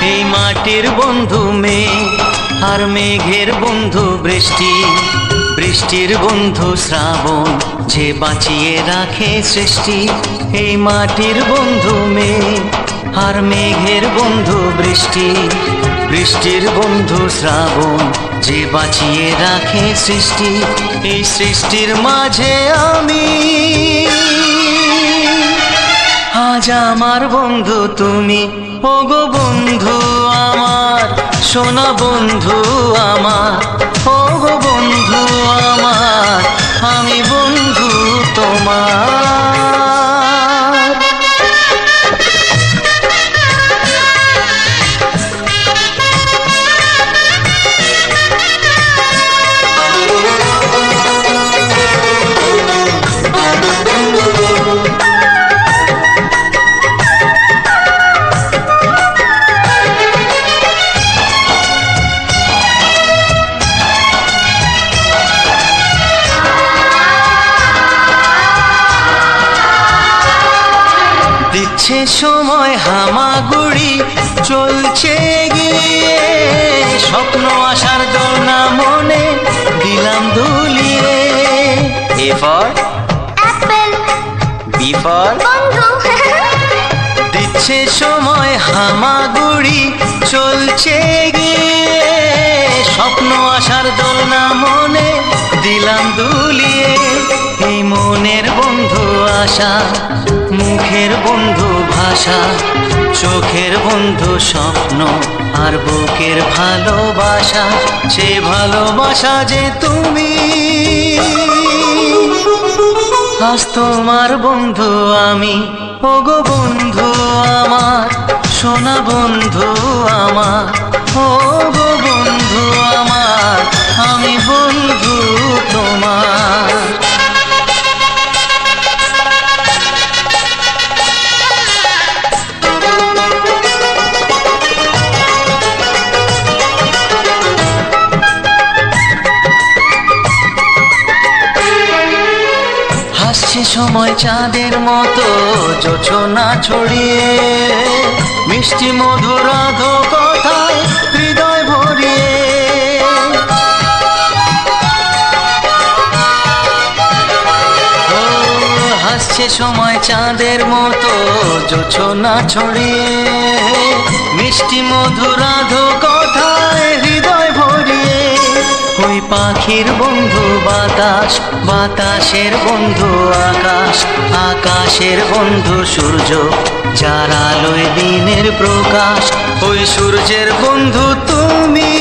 এই মাটির বন্ধু মেঘ, আর মেঘের বন্ধু বৃষ্টি, বৃষ্টির বন্ধু শ্রাবণ, যে বাঁচিয়ে রাখে সৃষ্টি। এই মাটির বন্ধু মেঘ, আর মেঘের বন্ধু বৃষ্টি, বৃষ্টির বন্ধু শ্রাবণ, যে বাঁচিয়ে রাখে সৃষ্টি। এই সৃষ্টির মাঝে আমি, আজ আমার বন্ধু তুমি। ওগো বন্ধু আমার, সোনা বন্ধু আমার, ওগো বন্ধু আমার, আমি বন্ধু তোমার। দিচ্ছে সময় হামাগুড়ি, চলছে গিয়ে স্বপ্ন আসার দোলনা মনে দিলাম দুলিয়ে। A for apple, B for বন্ধু। দিচ্ছে সময় হামাগুড়ি, চলছে গিয়ে স্বপ্ন আসার দোলনা মনে দিলাম দুলিয়ে। এই মনের বন্ধু আশা, মুখের বন্ধু ভাষা, চোখের বন্ধু স্বপ্ন, আর বুকের ভালোবাসা। সে ভালোবাসা যে তুমি, আজ তোমার বন্ধু আমি। ওগো বন্ধু আমার, সোনা বন্ধু আমার, ওগো বন্ধু আমার, আমি বন্ধু তোমার। হাসছে সময় চাঁদের মতো জোছনা ছড়িয়ে, মিষ্টি মধুর আধো কথায় হৃদয় ভরিয়ে। ও হাসছে সময় চাঁদের মতো জোছনা ছড়িয়ে, মিষ্টি মধুর আধো কথায় হৃদয় ভরিয়ে। ওই পাখির বন্ধু বাতাস, বাতাসের বন্ধু আকাশ, আকাশের বন্ধু সূর্য, যার আলোয় দিনের প্রকাশ। ওই সূর্যের বন্ধু তুমি,